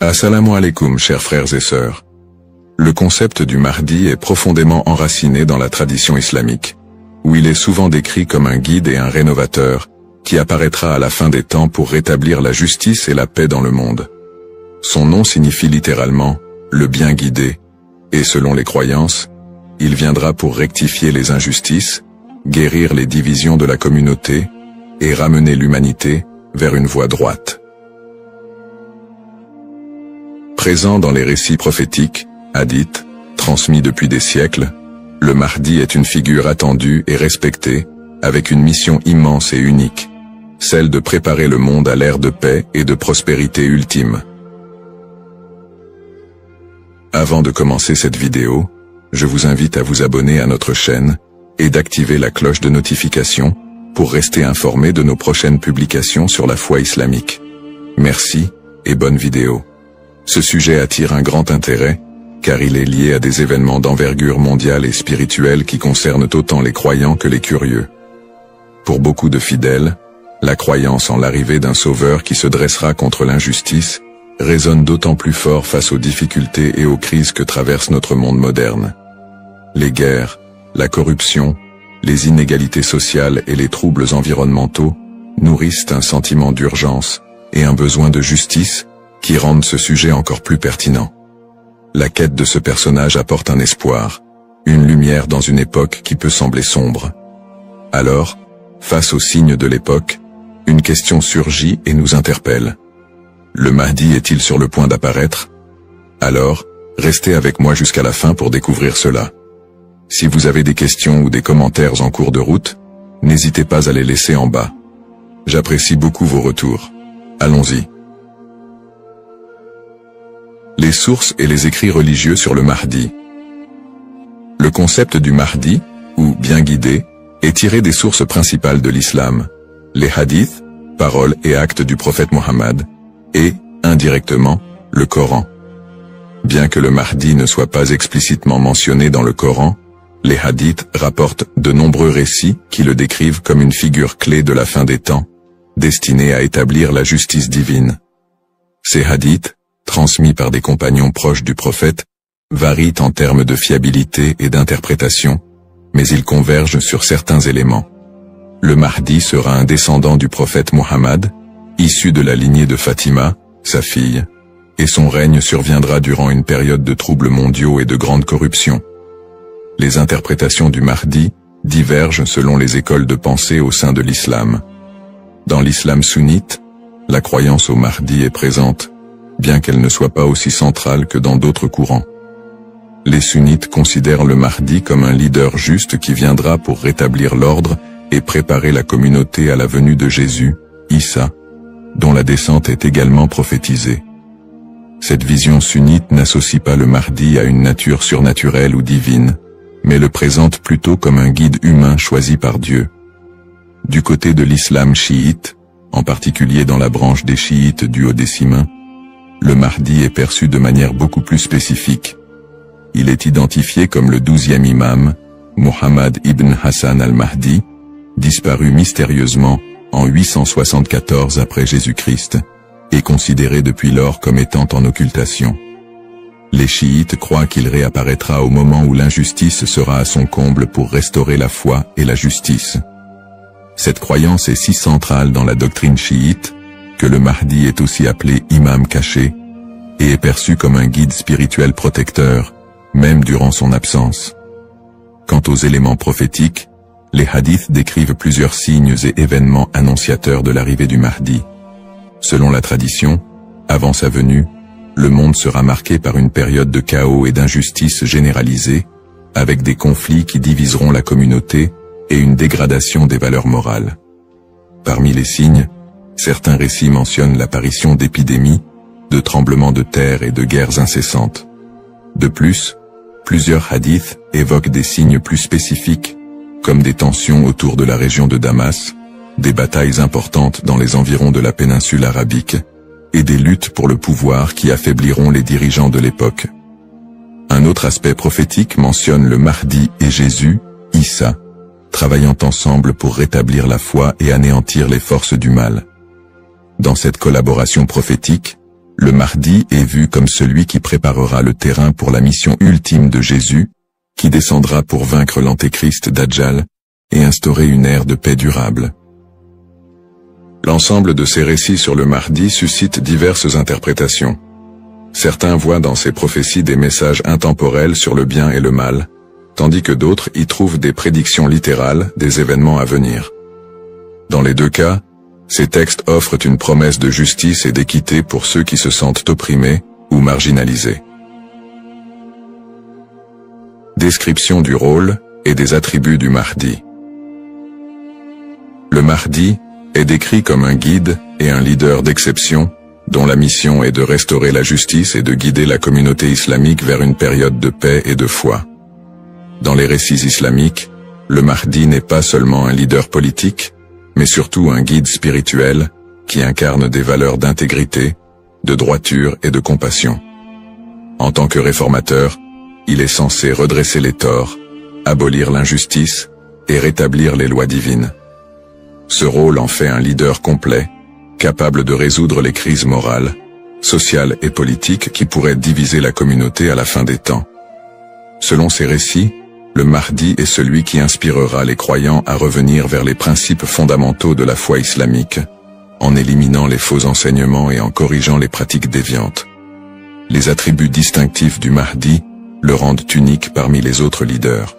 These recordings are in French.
Assalamu alaikum, chers frères et sœurs. Le concept du Mahdi est profondément enraciné dans la tradition islamique, où il est souvent décrit comme un guide et un rénovateur, qui apparaîtra à la fin des temps pour rétablir la justice et la paix dans le monde. Son nom signifie littéralement « le bien guidé », et selon les croyances, il viendra pour rectifier les injustices, guérir les divisions de la communauté, et ramener l'humanité vers une voie droite. Présent dans les récits prophétiques, hadiths, transmis depuis des siècles, le Mahdi est une figure attendue et respectée, avec une mission immense et unique, celle de préparer le monde à l'ère de paix et de prospérité ultime. Avant de commencer cette vidéo, je vous invite à vous abonner à notre chaîne et d'activer la cloche de notification pour rester informé de nos prochaines publications sur la foi islamique. Merci et bonne vidéo. Ce sujet attire un grand intérêt, car il est lié à des événements d'envergure mondiale et spirituelle qui concernent autant les croyants que les curieux. Pour beaucoup de fidèles, la croyance en l'arrivée d'un sauveur qui se dressera contre l'injustice résonne d'autant plus fort face aux difficultés et aux crises que traverse notre monde moderne. Les guerres, la corruption, les inégalités sociales et les troubles environnementaux nourrissent un sentiment d'urgence et un besoin de justice qui rendent ce sujet encore plus pertinent. La quête de ce personnage apporte un espoir, une lumière dans une époque qui peut sembler sombre. Alors, face aux signes de l'époque, une question surgit et nous interpelle. Le Mahdi est-il sur le point d'apparaître? Alors, restez avec moi jusqu'à la fin pour découvrir cela. Si vous avez des questions ou des commentaires en cours de route, n'hésitez pas à les laisser en bas. J'apprécie beaucoup vos retours. Allons-y. Les sources et les écrits religieux sur le Mahdi. Le concept du Mahdi, ou bien guidé, est tiré des sources principales de l'islam, les hadiths, paroles et actes du prophète Mohammed, et, indirectement, le Coran. Bien que le Mahdi ne soit pas explicitement mentionné dans le Coran, les hadiths rapportent de nombreux récits qui le décrivent comme une figure clé de la fin des temps, destinée à établir la justice divine. Ces hadiths, transmis par des compagnons proches du prophète, varient en termes de fiabilité et d'interprétation, mais ils convergent sur certains éléments. Le Mahdi sera un descendant du prophète Mohammed, issu de la lignée de Fatima, sa fille, et son règne surviendra durant une période de troubles mondiaux et de grande corruption. Les interprétations du Mahdi divergent selon les écoles de pensée au sein de l'islam. Dans l'islam sunnite, la croyance au Mahdi est présente, bien qu'elle ne soit pas aussi centrale que dans d'autres courants. Les sunnites considèrent le Mahdi comme un leader juste qui viendra pour rétablir l'ordre et préparer la communauté à la venue de Jésus, Issa, dont la descente est également prophétisée. Cette vision sunnite n'associe pas le Mahdi à une nature surnaturelle ou divine, mais le présente plutôt comme un guide humain choisi par Dieu. Du côté de l'islam chiite, en particulier dans la branche des chiites duodécimains, le Mahdi est perçu de manière beaucoup plus spécifique. Il est identifié comme le 12e imam, Mohammed ibn Hassan al-Mahdi, disparu mystérieusement en 874 après Jésus-Christ, et considéré depuis lors comme étant en occultation. Les chiites croient qu'il réapparaîtra au moment où l'injustice sera à son comble pour restaurer la foi et la justice. Cette croyance est si centrale dans la doctrine chiite que le Mahdi est aussi appelé imam caché et est perçu comme un guide spirituel protecteur, même durant son absence. Quant aux éléments prophétiques, les hadiths décrivent plusieurs signes et événements annonciateurs de l'arrivée du Mahdi. Selon la tradition, avant sa venue, le monde sera marqué par une période de chaos et d'injustice généralisée, avec des conflits qui diviseront la communauté et une dégradation des valeurs morales. Parmi les signes, certains récits mentionnent l'apparition d'épidémies, de tremblements de terre et de guerres incessantes. De plus, plusieurs hadiths évoquent des signes plus spécifiques, comme des tensions autour de la région de Damas, des batailles importantes dans les environs de la péninsule arabique, et des luttes pour le pouvoir qui affaibliront les dirigeants de l'époque. Un autre aspect prophétique mentionne le Mahdi et Jésus, Issa, travaillant ensemble pour rétablir la foi et anéantir les forces du mal. Dans cette collaboration prophétique, le Mahdi est vu comme celui qui préparera le terrain pour la mission ultime de Jésus, qui descendra pour vaincre l'antéchrist Dajjal et instaurer une ère de paix durable. L'ensemble de ces récits sur le Mahdi suscite diverses interprétations. Certains voient dans ces prophéties des messages intemporels sur le bien et le mal, tandis que d'autres y trouvent des prédictions littérales des événements à venir. Dans les deux cas, ces textes offrent une promesse de justice et d'équité pour ceux qui se sentent opprimés ou marginalisés. Description du rôle et des attributs du Mahdi. Le Mahdi est décrit comme un guide et un leader d'exception, dont la mission est de restaurer la justice et de guider la communauté islamique vers une période de paix et de foi. Dans les récits islamiques, le Mahdi n'est pas seulement un leader politique, mais surtout un guide spirituel qui incarne des valeurs d'intégrité, de droiture et de compassion. En tant que réformateur, il est censé redresser les torts, abolir l'injustice et rétablir les lois divines. Ce rôle en fait un leader complet, capable de résoudre les crises morales, sociales et politiques qui pourraient diviser la communauté à la fin des temps. Selon ces récits, le Mahdi est celui qui inspirera les croyants à revenir vers les principes fondamentaux de la foi islamique, en éliminant les faux enseignements et en corrigeant les pratiques déviantes. Les attributs distinctifs du Mahdi le rendent unique parmi les autres leaders.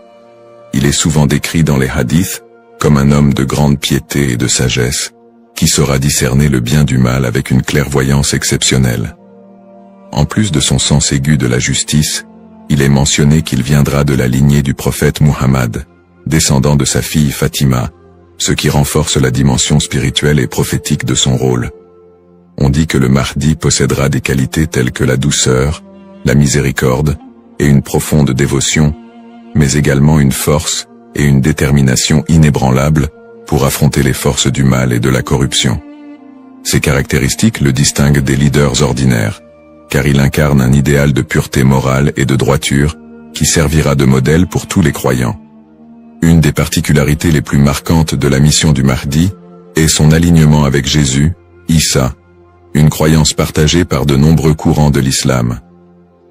Il est souvent décrit dans les hadiths comme un homme de grande piété et de sagesse, qui saura discerner le bien du mal avec une clairvoyance exceptionnelle. En plus de son sens aigu de la justice, il est mentionné qu'il viendra de la lignée du prophète Muhammad, descendant de sa fille Fatima, ce qui renforce la dimension spirituelle et prophétique de son rôle. On dit que le Mahdi possédera des qualités telles que la douceur, la miséricorde et une profonde dévotion, mais également une force et une détermination inébranlables pour affronter les forces du mal et de la corruption. Ces caractéristiques le distinguent des leaders ordinaires, car il incarne un idéal de pureté morale et de droiture qui servira de modèle pour tous les croyants. Une des particularités les plus marquantes de la mission du Mahdi est son alignement avec Jésus, Issa, une croyance partagée par de nombreux courants de l'islam.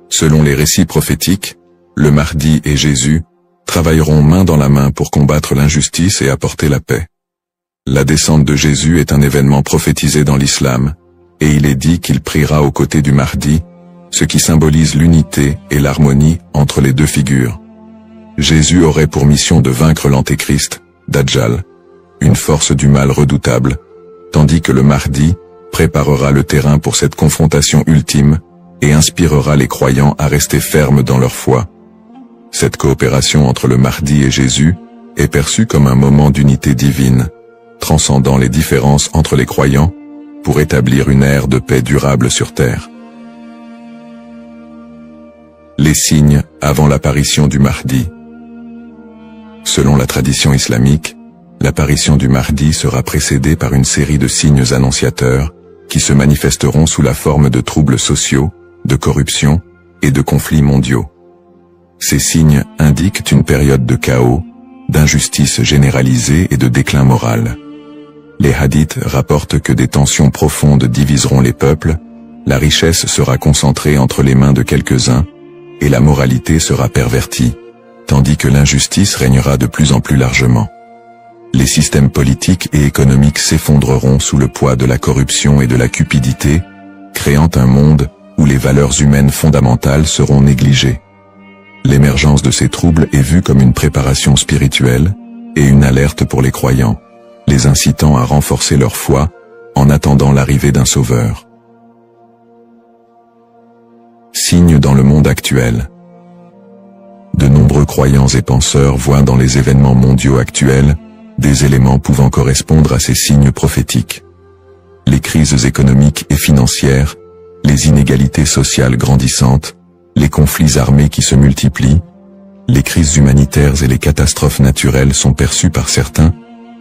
Selon les récits prophétiques, le Mahdi et Jésus travailleront main dans la main pour combattre l'injustice et apporter la paix. La descente de Jésus est un événement prophétisé dans l'islam, et il est dit qu'il priera aux côtés du Mahdi, ce qui symbolise l'unité et l'harmonie entre les deux figures. Jésus aurait pour mission de vaincre l'antéchrist, Dajjal, une force du mal redoutable, tandis que le Mahdi préparera le terrain pour cette confrontation ultime et inspirera les croyants à rester fermes dans leur foi. Cette coopération entre le Mahdi et Jésus est perçue comme un moment d'unité divine, transcendant les différences entre les croyants, pour établir une ère de paix durable sur terre. Les signes avant l'apparition du Mahdi. Selon la tradition islamique, l'apparition du Mahdi sera précédée par une série de signes annonciateurs qui se manifesteront sous la forme de troubles sociaux, de corruption et de conflits mondiaux. Ces signes indiquent une période de chaos, d'injustice généralisée et de déclin moral. Les hadiths rapportent que des tensions profondes diviseront les peuples, la richesse sera concentrée entre les mains de quelques-uns, et la moralité sera pervertie, tandis que l'injustice régnera de plus en plus largement. Les systèmes politiques et économiques s'effondreront sous le poids de la corruption et de la cupidité, créant un monde où les valeurs humaines fondamentales seront négligées. L'émergence de ces troubles est vue comme une préparation spirituelle et une alerte pour les croyants, les incitant à renforcer leur foi en attendant l'arrivée d'un sauveur. Signes dans le monde actuel. De nombreux croyants et penseurs voient dans les événements mondiaux actuels des éléments pouvant correspondre à ces signes prophétiques. Les crises économiques et financières, les inégalités sociales grandissantes, les conflits armés qui se multiplient, les crises humanitaires et les catastrophes naturelles sont perçus par certains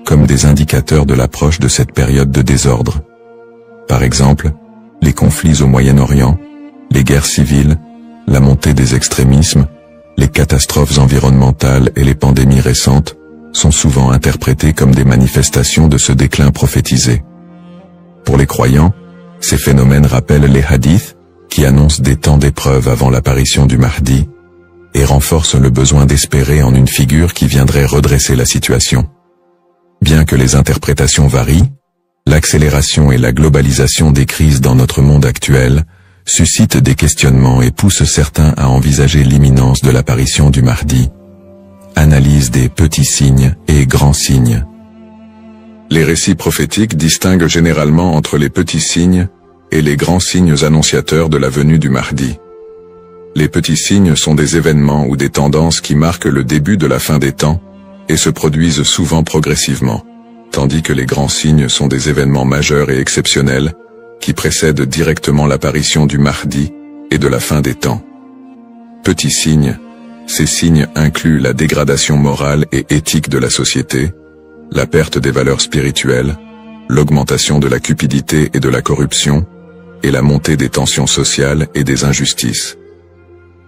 comme des indicateurs de l'approche de cette période de désordre. Par exemple, les conflits au Moyen-Orient, les guerres civiles, la montée des extrémismes, les catastrophes environnementales et les pandémies récentes sont souvent interprétés comme des manifestations de ce déclin prophétisé. Pour les croyants, Ces phénomènes rappellent les hadiths, qui annoncent des temps d'épreuve avant l'apparition du Mahdi, et renforcent le besoin d'espérer en une figure qui viendrait redresser la situation. Bien que les interprétations varient, l'accélération et la globalisation des crises dans notre monde actuel suscitent des questionnements et poussent certains à envisager l'imminence de l'apparition du Mahdi. Analyse des petits signes et grands signes. Les récits prophétiques distinguent généralement entre les petits signes et les grands signes annonciateurs de la venue du Mahdi. Les petits signes sont des événements ou des tendances qui marquent le début de la fin des temps et se produisent souvent progressivement, tandis que les grands signes sont des événements majeurs et exceptionnels qui précèdent directement l'apparition du Mahdi et de la fin des temps. Petits signes, ces signes incluent la dégradation morale et éthique de la société, la perte des valeurs spirituelles, l'augmentation de la cupidité et de la corruption, et la montée des tensions sociales et des injustices.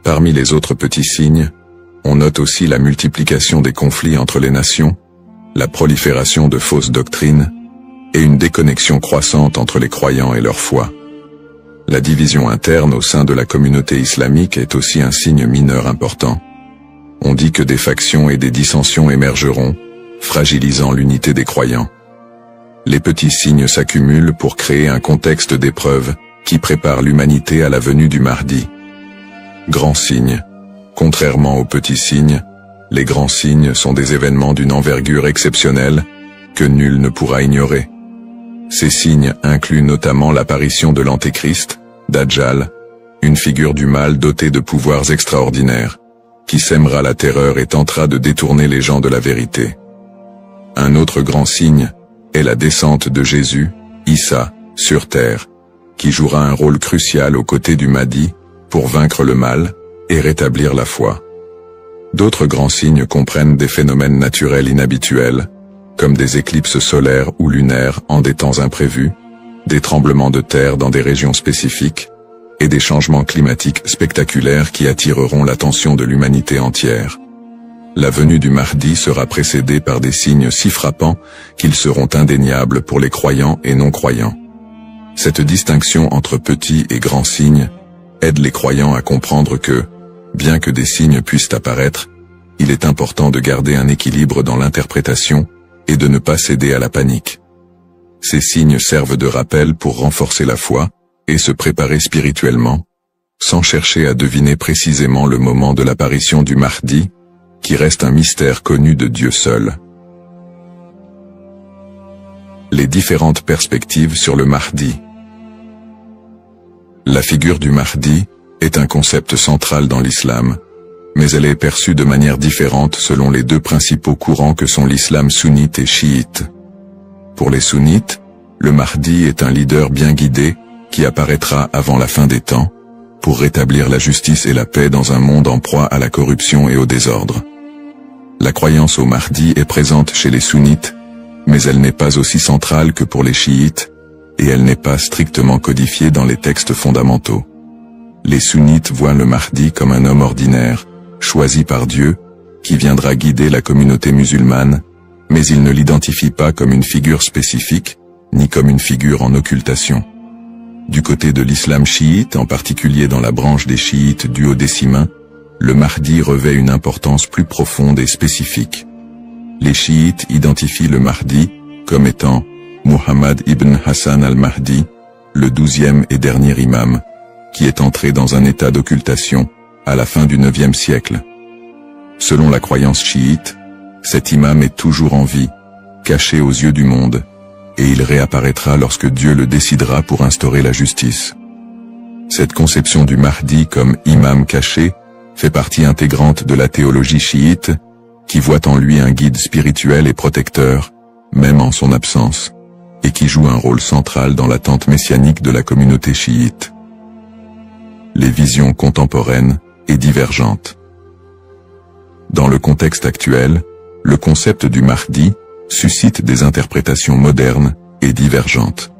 Parmi les autres petits signes, on note aussi la multiplication des conflits entre les nations, la prolifération de fausses doctrines, et une déconnexion croissante entre les croyants et leur foi. La division interne au sein de la communauté islamique est aussi un signe mineur important. On dit que des factions et des dissensions émergeront, fragilisant l'unité des croyants. Les petits signes s'accumulent pour créer un contexte d'épreuve qui prépare l'humanité à la venue du Mahdi. Grands signes. Contrairement aux petits signes, les grands signes sont des événements d'une envergure exceptionnelle que nul ne pourra ignorer. Ces signes incluent notamment l'apparition de l'Antéchrist, Dajjal, une figure du mal dotée de pouvoirs extraordinaires, qui sèmera la terreur et tentera de détourner les gens de la vérité. Un autre grand signe est la descente de Jésus, Issa, sur terre, qui jouera un rôle crucial aux côtés du Mahdi pour vaincre le mal et rétablir la foi. D'autres grands signes comprennent des phénomènes naturels inhabituels, comme des éclipses solaires ou lunaires en des temps imprévus, des tremblements de terre dans des régions spécifiques, et des changements climatiques spectaculaires qui attireront l'attention de l'humanité entière. La venue du Mahdi sera précédée par des signes si frappants qu'ils seront indéniables pour les croyants et non-croyants. Cette distinction entre petits et grands signes aide les croyants à comprendre que, bien que des signes puissent apparaître, il est important de garder un équilibre dans l'interprétation et de ne pas céder à la panique. Ces signes servent de rappel pour renforcer la foi et se préparer spirituellement, sans chercher à deviner précisément le moment de l'apparition du Mahdi, qui reste un mystère connu de Dieu seul. Les différentes perspectives sur le Mahdi. La figure du Mahdi est un concept central dans l'islam, mais elle est perçue de manière différente selon les deux principaux courants que sont l'islam sunnite et chiite. Pour les sunnites, le Mahdi est un leader bien guidé qui apparaîtra avant la fin des temps, pour rétablir la justice et la paix dans un monde en proie à la corruption et au désordre. La croyance au Mahdi est présente chez les sunnites, mais elle n'est pas aussi centrale que pour les chiites, et elle n'est pas strictement codifiée dans les textes fondamentaux. Les sunnites voient le Mahdi comme un homme ordinaire, choisi par Dieu, qui viendra guider la communauté musulmane, mais ils ne l'identifient pas comme une figure spécifique, ni comme une figure en occultation. Du côté de l'islam chiite, en particulier dans la branche des chiites duodécimains, le Mahdi revêt une importance plus profonde et spécifique. Les chiites identifient le Mahdi comme étant Muhammad ibn Hassan al-Mahdi, le 12e et dernier imam, qui est entré dans un état d'occultation à la fin du 9e siècle. Selon la croyance chiite, cet imam est toujours en vie, caché aux yeux du monde, et il réapparaîtra lorsque Dieu le décidera pour instaurer la justice. Cette conception du Mahdi comme imam caché fait partie intégrante de la théologie chiite, qui voit en lui un guide spirituel et protecteur, même en son absence, et qui joue un rôle central dans l'attente messianique de la communauté chiite. Les visions contemporaines et divergentes. Dans le contexte actuel, le concept du Mahdi suscite des interprétations modernes et divergentes.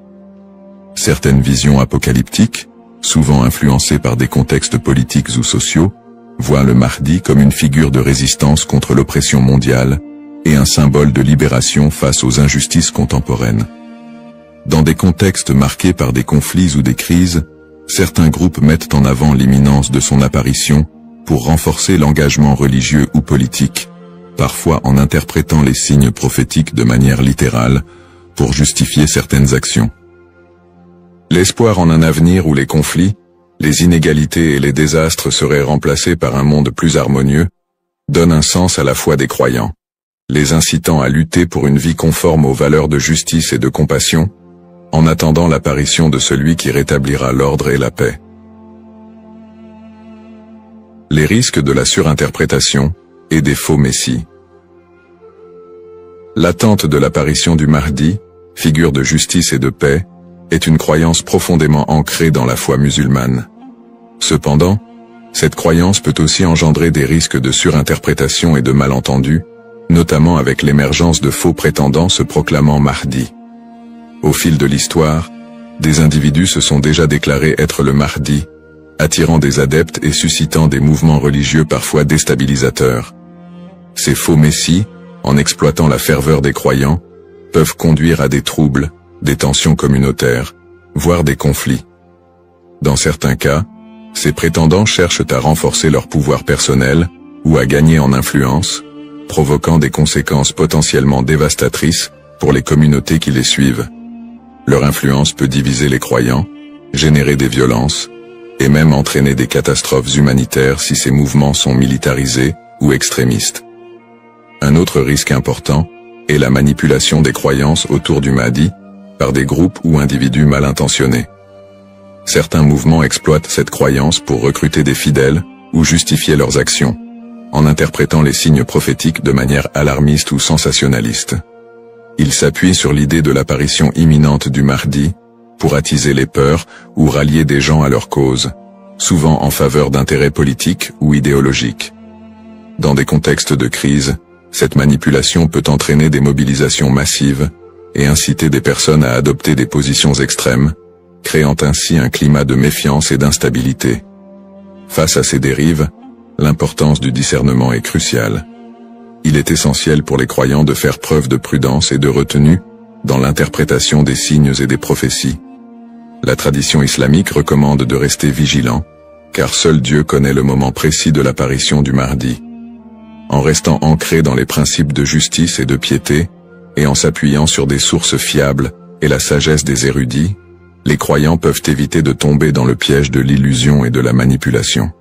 Certaines visions apocalyptiques, souvent influencées par des contextes politiques ou sociaux, voient le Mahdi comme une figure de résistance contre l'oppression mondiale et un symbole de libération face aux injustices contemporaines. Dans des contextes marqués par des conflits ou des crises, certains groupes mettent en avant l'imminence de son apparition pour renforcer l'engagement religieux ou politique, parfois en interprétant les signes prophétiques de manière littérale pour justifier certaines actions. L'espoir en un avenir où les conflits, les inégalités et les désastres seraient remplacés par un monde plus harmonieux, donne un sens à la foi des croyants, les incitant à lutter pour une vie conforme aux valeurs de justice et de compassion, en attendant l'apparition de celui qui rétablira l'ordre et la paix. Les risques de la surinterprétation et des faux messies. L'attente de l'apparition du Mahdi, figure de justice et de paix, est une croyance profondément ancrée dans la foi musulmane. Cependant, cette croyance peut aussi engendrer des risques de surinterprétation et de malentendus, notamment avec l'émergence de faux prétendants se proclamant Mahdi. Au fil de l'histoire, des individus se sont déjà déclarés être le Mahdi, attirant des adeptes et suscitant des mouvements religieux parfois déstabilisateurs. Ces faux messies, en exploitant la ferveur des croyants, peuvent conduire à des troubles, des tensions communautaires, voire des conflits. Dans certains cas, ces prétendants cherchent à renforcer leur pouvoir personnel ou à gagner en influence, provoquant des conséquences potentiellement dévastatrices pour les communautés qui les suivent. Leur influence peut diviser les croyants, générer des violences, et même entraîner des catastrophes humanitaires si ces mouvements sont militarisés ou extrémistes. Un autre risque important est la manipulation des croyances autour du Mahdi par des groupes ou individus mal intentionnés. Certains mouvements exploitent cette croyance pour recruter des fidèles ou justifier leurs actions, en interprétant les signes prophétiques de manière alarmiste ou sensationnaliste. Ils s'appuient sur l'idée de l'apparition imminente du Mahdi pour attiser les peurs ou rallier des gens à leur cause, souvent en faveur d'intérêts politiques ou idéologiques. Dans des contextes de crise, cette manipulation peut entraîner des mobilisations massives et inciter des personnes à adopter des positions extrêmes, créant ainsi un climat de méfiance et d'instabilité. Face à ces dérives, l'importance du discernement est cruciale. Il est essentiel pour les croyants de faire preuve de prudence et de retenue dans l'interprétation des signes et des prophéties. La tradition islamique recommande de rester vigilant, car seul Dieu connaît le moment précis de l'apparition du Mahdi. En restant ancré dans les principes de justice et de piété, et en s'appuyant sur des sources fiables et la sagesse des érudits, les croyants peuvent éviter de tomber dans le piège de l'illusion et de la manipulation.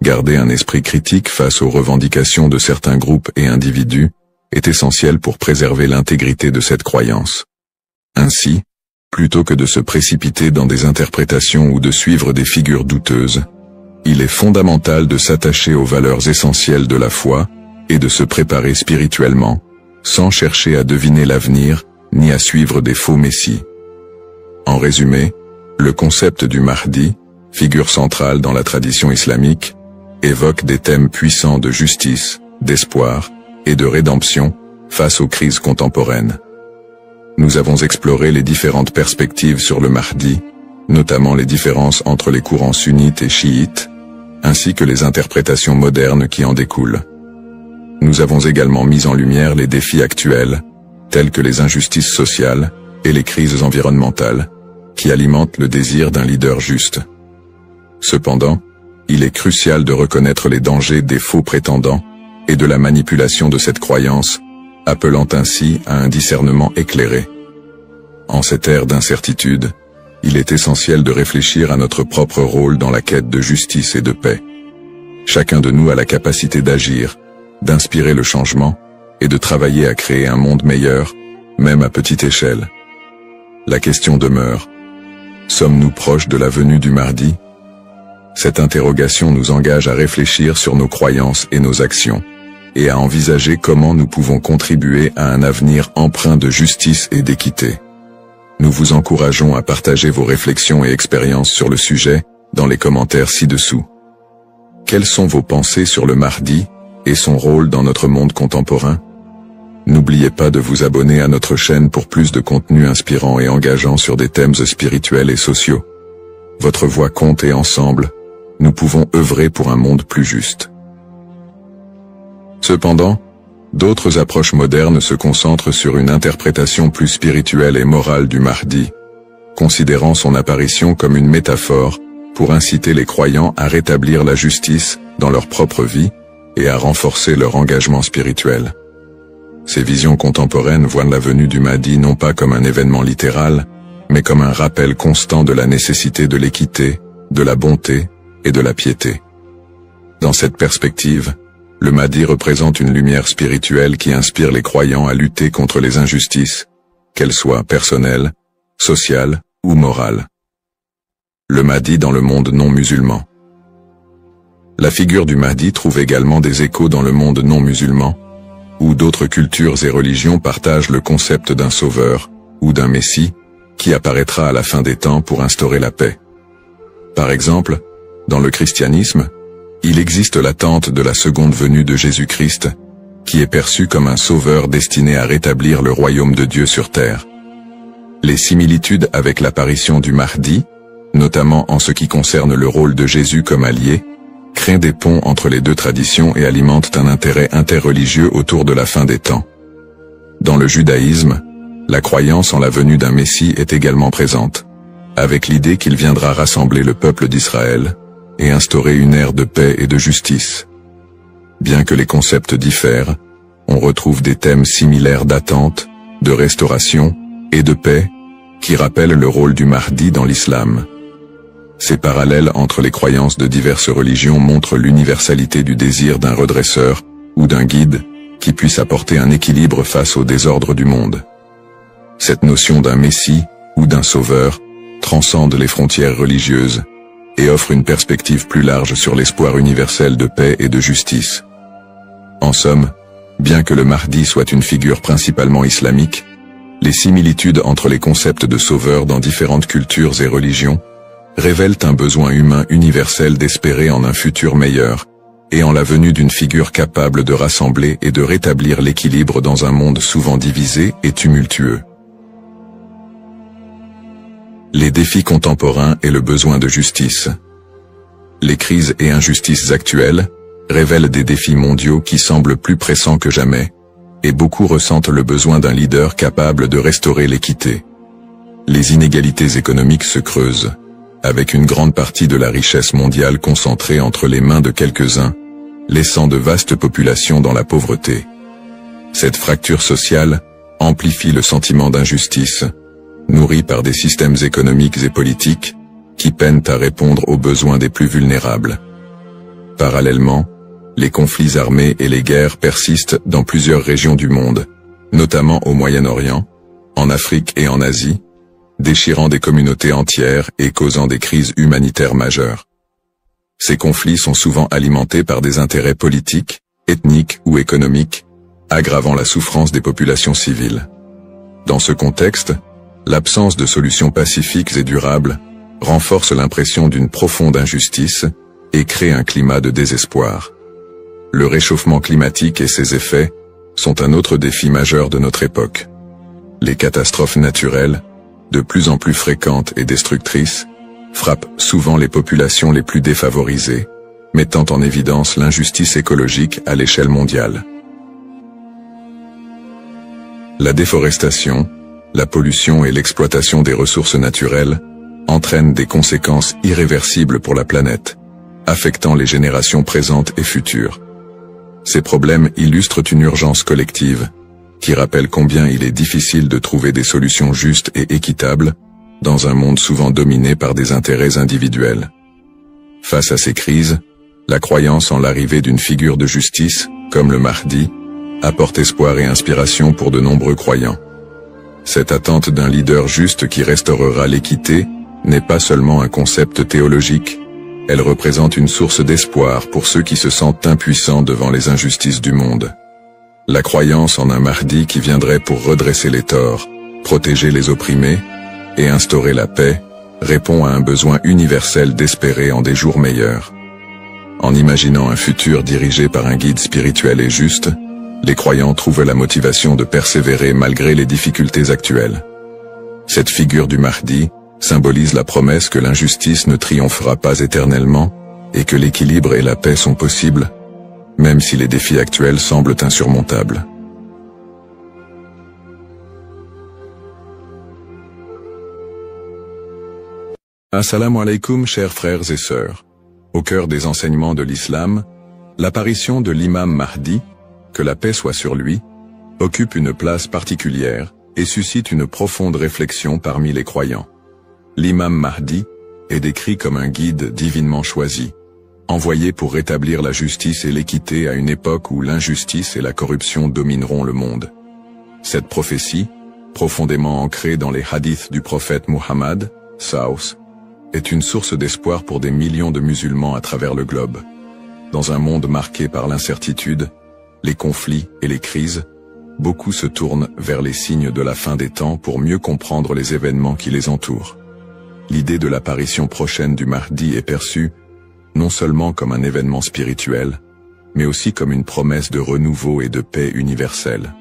Garder un esprit critique face aux revendications de certains groupes et individus est essentiel pour préserver l'intégrité de cette croyance. Ainsi, plutôt que de se précipiter dans des interprétations ou de suivre des figures douteuses, il est fondamental de s'attacher aux valeurs essentielles de la foi et de se préparer spirituellement, sans chercher à deviner l'avenir ni à suivre des faux messies. En résumé, le concept du Mahdi, figure centrale dans la tradition islamique, évoque des thèmes puissants de justice, d'espoir et de rédemption face aux crises contemporaines. Nous avons exploré les différentes perspectives sur le Mahdi, notamment les différences entre les courants sunnites et chiites, ainsi que les interprétations modernes qui en découlent. Nous avons également mis en lumière les défis actuels, tels que les injustices sociales et les crises environnementales, qui alimentent le désir d'un leader juste. Cependant, il est crucial de reconnaître les dangers des faux prétendants et de la manipulation de cette croyance, appelant ainsi à un discernement éclairé. En cette ère d'incertitude, il est essentiel de réfléchir à notre propre rôle dans la quête de justice et de paix. Chacun de nous a la capacité d'agir, d'inspirer le changement et de travailler à créer un monde meilleur, même à petite échelle. La question demeure: sommes-nous proches de la venue du Mahdi? Cette interrogation nous engage à réfléchir sur nos croyances et nos actions, et à envisager comment nous pouvons contribuer à un avenir empreint de justice et d'équité. Nous vous encourageons à partager vos réflexions et expériences sur le sujet dans les commentaires ci-dessous. Quelles sont vos pensées sur le Mahdi et son rôle dans notre monde contemporain? N'oubliez pas de vous abonner à notre chaîne pour plus de contenu inspirant et engageant sur des thèmes spirituels et sociaux. Votre voix compte et ensemble, nous pouvons œuvrer pour un monde plus juste. Cependant, D'autres approches modernes se concentrent sur une interprétation plus spirituelle et morale du Mahdi, considérant son apparition comme une métaphore pour inciter les croyants à rétablir la justice dans leur propre vie et à renforcer leur engagement spirituel. Ces visions contemporaines voient la venue du Mahdi non pas comme un événement littéral, mais comme un rappel constant de la nécessité de l'équité, de la bonté et de la piété. Dans cette perspective, le Mahdi représente une lumière spirituelle qui inspire les croyants à lutter contre les injustices, qu'elles soient personnelles, sociales ou morales. Le Mahdi dans le monde non musulman. La figure du Mahdi trouve également des échos dans le monde non musulman, où d'autres cultures et religions partagent le concept d'un sauveur ou d'un messie qui apparaîtra à la fin des temps pour instaurer la paix. Par exemple, dans le christianisme, il existe l'attente de la seconde venue de Jésus-Christ, qui est perçu comme un sauveur destiné à rétablir le royaume de Dieu sur terre. Les similitudes avec l'apparition du Mahdi, notamment en ce qui concerne le rôle de Jésus comme allié, créent des ponts entre les deux traditions et alimentent un intérêt interreligieux autour de la fin des temps. Dans le judaïsme, la croyance en la venue d'un Messie est également présente, avec l'idée qu'il viendra rassembler le peuple d'Israël et instaurer une ère de paix et de justice. Bien que les concepts diffèrent, on retrouve des thèmes similaires d'attente, de restauration et de paix qui rappellent le rôle du Mahdi dans l'islam. Ces parallèles entre les croyances de diverses religions montrent l'universalité du désir d'un redresseur ou d'un guide qui puisse apporter un équilibre face au désordre du monde. Cette notion d'un messie ou d'un sauveur transcende les frontières religieuses et offre une perspective plus large sur l'espoir universel de paix et de justice. En somme, bien que le Mahdi soit une figure principalement islamique, les similitudes entre les concepts de sauveur dans différentes cultures et religions révèlent un besoin humain universel d'espérer en un futur meilleur, et en la venue d'une figure capable de rassembler et de rétablir l'équilibre dans un monde souvent divisé et tumultueux. Les défis contemporains et le besoin de justice. Les crises et injustices actuelles révèlent des défis mondiaux qui semblent plus pressants que jamais, et beaucoup ressentent le besoin d'un leader capable de restaurer l'équité. Les inégalités économiques se creusent, avec une grande partie de la richesse mondiale concentrée entre les mains de quelques-uns, laissant de vastes populations dans la pauvreté. Cette fracture sociale amplifie le sentiment d'injustice, nourri par des systèmes économiques et politiques qui peinent à répondre aux besoins des plus vulnérables. Parallèlement, les conflits armés et les guerres persistent dans plusieurs régions du monde, notamment au Moyen-Orient, en Afrique et en Asie, déchirant des communautés entières et causant des crises humanitaires majeures. Ces conflits sont souvent alimentés par des intérêts politiques, ethniques ou économiques, aggravant la souffrance des populations civiles. Dans ce contexte, l'absence de solutions pacifiques et durables renforce l'impression d'une profonde injustice et crée un climat de désespoir. Le réchauffement climatique et ses effets sont un autre défi majeur de notre époque. Les catastrophes naturelles, de plus en plus fréquentes et destructrices, frappent souvent les populations les plus défavorisées, mettant en évidence l'injustice écologique à l'échelle mondiale. La déforestation, la pollution et l'exploitation des ressources naturelles entraînent des conséquences irréversibles pour la planète, affectant les générations présentes et futures. Ces problèmes illustrent une urgence collective, qui rappelle combien il est difficile de trouver des solutions justes et équitables, dans un monde souvent dominé par des intérêts individuels. Face à ces crises, la croyance en l'arrivée d'une figure de justice, comme le Mahdi, apporte espoir et inspiration pour de nombreux croyants. Cette attente d'un leader juste qui restaurera l'équité n'est pas seulement un concept théologique, elle représente une source d'espoir pour ceux qui se sentent impuissants devant les injustices du monde. La croyance en un Mahdi qui viendrait pour redresser les torts, protéger les opprimés et instaurer la paix répond à un besoin universel d'espérer en des jours meilleurs. En imaginant un futur dirigé par un guide spirituel et juste, les croyants trouvent la motivation de persévérer malgré les difficultés actuelles. Cette figure du Mahdi symbolise la promesse que l'injustice ne triomphera pas éternellement et que l'équilibre et la paix sont possibles, même si les défis actuels semblent insurmontables. Assalamu alaikum, chers frères et sœurs. Au cœur des enseignements de l'islam, l'apparition de l'imam Mahdi, que la paix soit sur lui, occupe une place particulière et suscite une profonde réflexion parmi les croyants. L'imam Mahdi est décrit comme un guide divinement choisi, envoyé pour rétablir la justice et l'équité à une époque où l'injustice et la corruption domineront le monde. Cette prophétie, profondément ancrée dans les hadiths du prophète Muhammad, Saus, est une source d'espoir pour des millions de musulmans à travers le globe. Dans un monde marqué par l'incertitude, les conflits et les crises, beaucoup se tournent vers les signes de la fin des temps pour mieux comprendre les événements qui les entourent. L'idée de l'apparition prochaine du Mahdi est perçue non seulement comme un événement spirituel, mais aussi comme une promesse de renouveau et de paix universelle.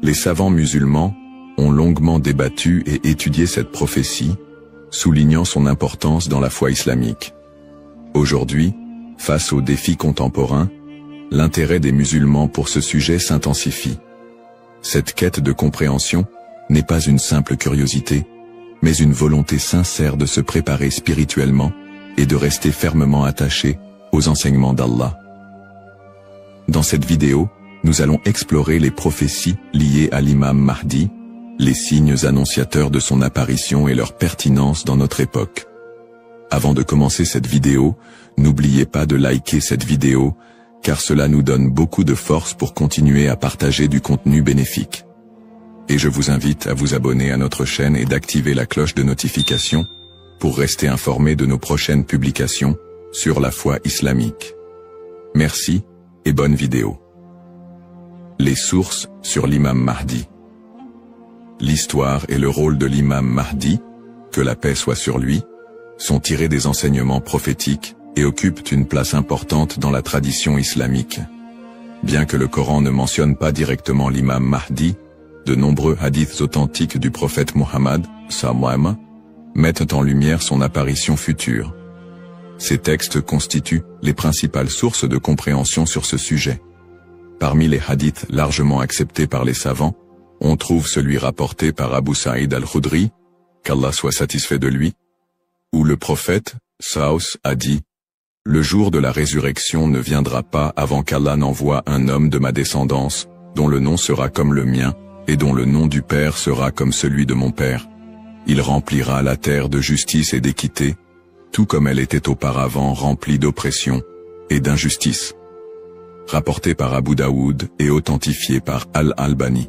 Les savants musulmans ont longuement débattu et étudié cette prophétie, soulignant son importance dans la foi islamique. Aujourd'hui, face aux défis contemporains, l'intérêt des musulmans pour ce sujet s'intensifie. Cette quête de compréhension n'est pas une simple curiosité, mais une volonté sincère de se préparer spirituellement et de rester fermement attaché aux enseignements d'Allah. Dans cette vidéo, nous allons explorer les prophéties liées à l'imam Mahdi, les signes annonciateurs de son apparition et leur pertinence dans notre époque. Avant de commencer cette vidéo, n'oubliez pas de liker cette vidéo, car cela nous donne beaucoup de force pour continuer à partager du contenu bénéfique. Et je vous invite à vous abonner à notre chaîne et d'activer la cloche de notification pour rester informé de nos prochaines publications sur la foi islamique. Merci et bonne vidéo. Les sources sur l'imam Mahdi. L'histoire et le rôle de l'imam Mahdi, que la paix soit sur lui, sont tirés des enseignements prophétiques et occupent une place importante dans la tradition islamique. Bien que le Coran ne mentionne pas directement l'imam Mahdi, de nombreux hadiths authentiques du prophète Muhammad, sallam, mettent en lumière son apparition future. Ces textes constituent les principales sources de compréhension sur ce sujet. Parmi les hadiths largement acceptés par les savants, on trouve celui rapporté par Abu Saïd al-Khudri, qu'Allah soit satisfait de lui, où le prophète, Saus, a dit « Le jour de la résurrection ne viendra pas avant qu'Allah n'envoie un homme de ma descendance, dont le nom sera comme le mien, et dont le nom du Père sera comme celui de mon Père. Il remplira la terre de justice et d'équité, tout comme elle était auparavant remplie d'oppression et d'injustice. » Rapporté par Abu Daoud et authentifié par Al-Albani.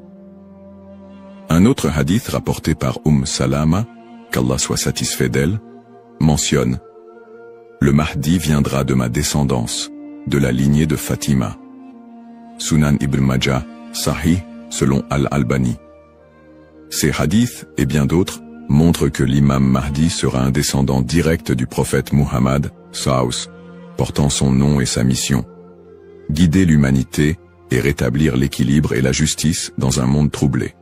Un autre hadith rapporté par Salama, qu'Allah soit satisfait d'elle, mentionne « Le Mahdi viendra de ma descendance, de la lignée de Fatima. » Sunan ibn Majah, Sahih, selon Al-Albani. Ces hadiths, et bien d'autres, montrent que l'imam Mahdi sera un descendant direct du prophète Muhammad, Saus, portant son nom et sa mission. Guider l'humanité et rétablir l'équilibre et la justice dans un monde troublé.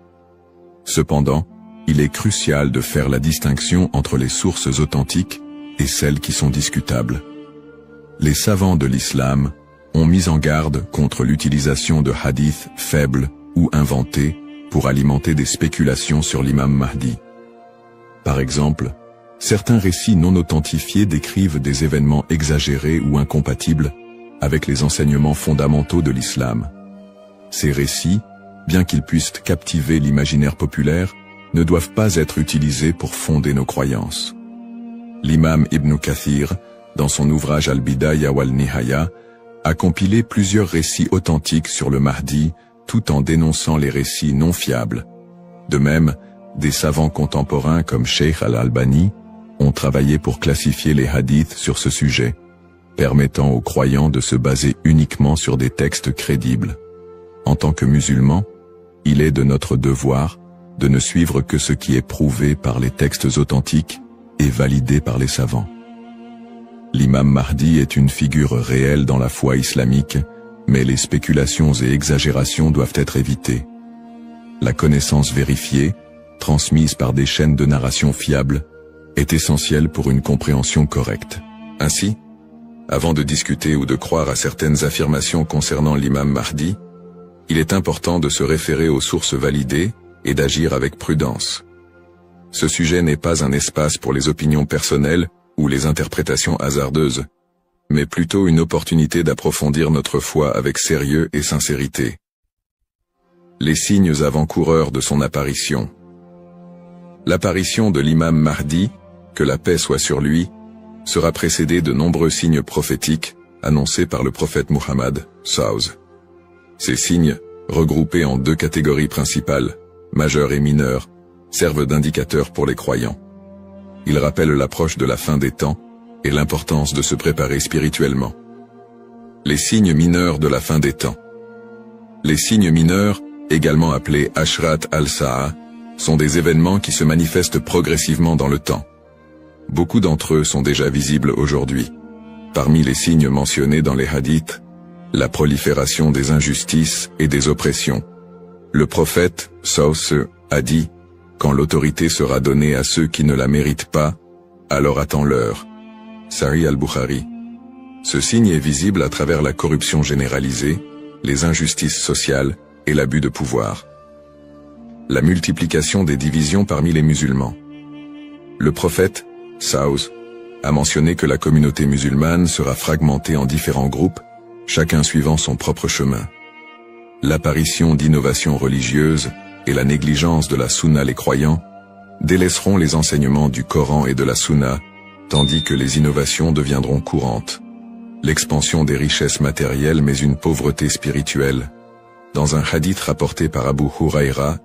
Cependant, il est crucial de faire la distinction entre les sources authentiques et celles qui sont discutables. Les savants de l'islam ont mis en garde contre l'utilisation de hadiths faibles ou inventés pour alimenter des spéculations sur l'imam Mahdi. Par exemple, certains récits non authentifiés décrivent des événements exagérés ou incompatibles avec les enseignements fondamentaux de l'islam. Ces récits, bien qu'ils puissent captiver l'imaginaire populaire, ne doivent pas être utilisés pour fonder nos croyances. L'imam Ibn Kathir, dans son ouvrage Al-Bidaya wal-Nihaya, a compilé plusieurs récits authentiques sur le Mahdi, tout en dénonçant les récits non fiables. De même, des savants contemporains comme Sheikh Al-Albani ont travaillé pour classifier les hadiths sur ce sujet, permettant aux croyants de se baser uniquement sur des textes crédibles. En tant que musulmans, il est de notre devoir de ne suivre que ce qui est prouvé par les textes authentiques et validé par les savants. L'imam Mahdi est une figure réelle dans la foi islamique, mais les spéculations et exagérations doivent être évitées. La connaissance vérifiée, transmise par des chaînes de narration fiables, est essentielle pour une compréhension correcte. Ainsi, Avant de discuter ou de croire à certaines affirmations concernant l'imam Mahdi, il est important de se référer aux sources validées et d'agir avec prudence. Ce sujet n'est pas un espace pour les opinions personnelles ou les interprétations hasardeuses, mais plutôt une opportunité d'approfondir notre foi avec sérieux et sincérité. Les signes avant-coureurs de son apparition. L'apparition de l'imam Mahdi, que la paix soit sur lui, sera précédée de nombreux signes prophétiques annoncés par le prophète Muhammad s.a.w. Ces signes, regroupés en deux catégories principales, majeurs et mineurs, servent d'indicateurs pour les croyants. Ils rappellent l'approche de la fin des temps et l'importance de se préparer spirituellement. Les signes mineurs de la fin des temps. Les signes mineurs, également appelés Ashrat al-Sa'a, sont des événements qui se manifestent progressivement dans le temps. Beaucoup d'entre eux sont déjà visibles aujourd'hui. Parmi les signes mentionnés dans les hadiths, la prolifération des injustices et des oppressions. Le prophète, sallallahu a dit, « Quand l'autorité sera donnée à ceux qui ne la méritent pas, alors attends-leur. » Sahih al-Bukhari. Ce signe est visible à travers la corruption généralisée, les injustices sociales et l'abus de pouvoir. La multiplication des divisions parmi les musulmans. Le prophète, sallallahu, a mentionné que la communauté musulmane sera fragmentée en différents groupes, chacun suivant son propre chemin. L'apparition d'innovations religieuses et la négligence de la sunna les croyants délaisseront les enseignements du Coran et de la sunna, tandis que les innovations deviendront courantes. L'expansion des richesses matérielles mais une pauvreté spirituelle. Dans un hadith rapporté par Abu Huraira,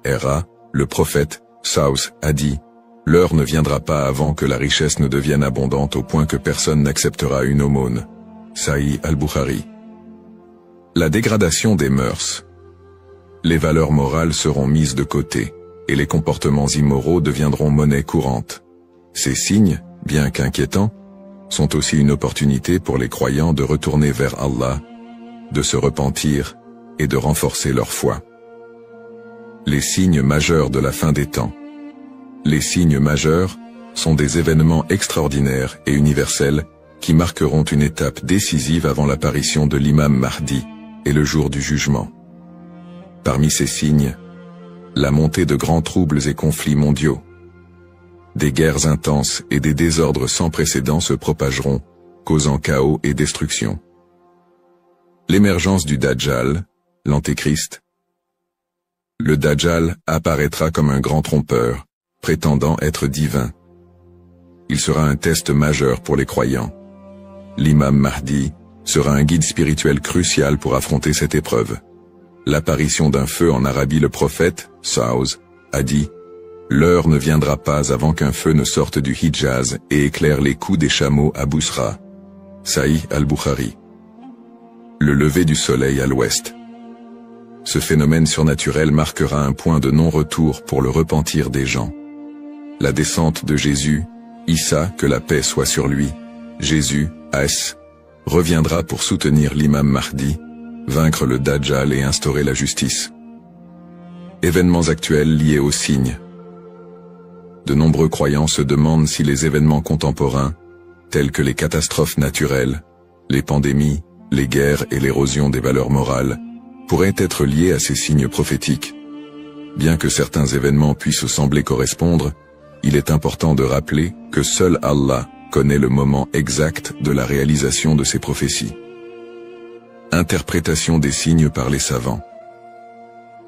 le prophète, sallallahu, a dit « L'heure ne viendra pas avant que la richesse ne devienne abondante au point que personne n'acceptera une aumône. » Sahih al-Bukhari. La dégradation des mœurs. Les valeurs morales seront mises de côté, et les comportements immoraux deviendront monnaie courante. Ces signes, bien qu'inquiétants, sont aussi une opportunité pour les croyants de retourner vers Allah, de se repentir et de renforcer leur foi. Les signes majeurs de la fin des temps. Les signes majeurs sont des événements extraordinaires et universels qui marqueront une étape décisive avant l'apparition de l'imam Mahdi et le jour du jugement. Parmi ces signes, la montée de grands troubles et conflits mondiaux. Des guerres intenses et des désordres sans précédent se propageront, causant chaos et destruction. L'émergence du Dajjal, l'Antéchrist. Le Dajjal apparaîtra comme un grand trompeur, prétendant être divin. Il sera un test majeur pour les croyants. L'imam Mahdi sera un guide spirituel crucial pour affronter cette épreuve. L'apparition d'un feu en Arabie. Le prophète, sallallahu, a dit « L'heure ne viendra pas avant qu'un feu ne sorte du Hijaz et éclaire les coups des chameaux à Bousra. » Sahih al-Bukhari. Le lever du soleil à l'ouest. Ce phénomène surnaturel marquera un point de non-retour pour le repentir des gens. La descente de Jésus, Issa, que la paix soit sur lui, Jésus, As, reviendra pour soutenir l'imam Mahdi, vaincre le Dajjal et instaurer la justice. Événements actuels liés aux signes. De nombreux croyants se demandent si les événements contemporains, tels que les catastrophes naturelles, les pandémies, les guerres et l'érosion des valeurs morales, pourraient être liés à ces signes prophétiques. Bien que certains événements puissent sembler correspondre, il est important de rappeler que seul Allah connaît le moment exact de la réalisation de ces prophéties. Interprétation des signes par les savants.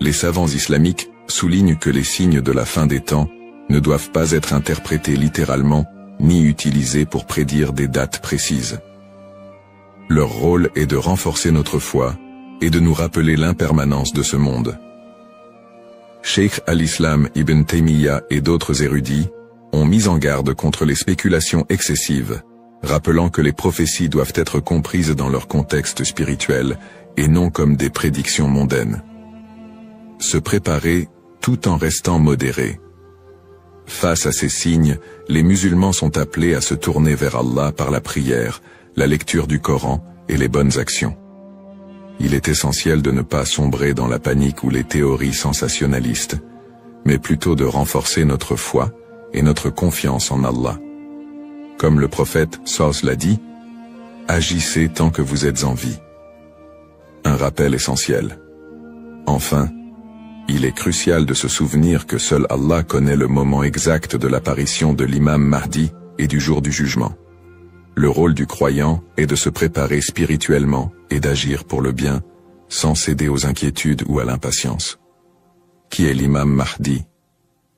Les savants islamiques soulignent que les signes de la fin des temps ne doivent pas être interprétés littéralement, ni utilisés pour prédire des dates précises. Leur rôle est de renforcer notre foi et de nous rappeler l'impermanence de ce monde. Cheikh al-Islam ibn Taymiyyah et d'autres érudits ont mis en garde contre les spéculations excessives, rappelant que les prophéties doivent être comprises dans leur contexte spirituel et non comme des prédictions mondaines. Se préparer tout en restant modéré. Face à ces signes, les musulmans sont appelés à se tourner vers Allah par la prière, la lecture du Coran et les bonnes actions. Il est essentiel de ne pas sombrer dans la panique ou les théories sensationnalistes, mais plutôt de renforcer notre foi et notre confiance en Allah. Comme le prophète sallallahu l'a dit, Agissez tant que vous êtes en vie. Un rappel essentiel. Enfin, il est crucial de se souvenir que seul Allah connaît le moment exact de l'apparition de l'imam Mahdi et du jour du jugement. Le rôle du croyant est de se préparer spirituellement et d'agir pour le bien, sans céder aux inquiétudes ou à l'impatience. Qui est l'imam Mahdi?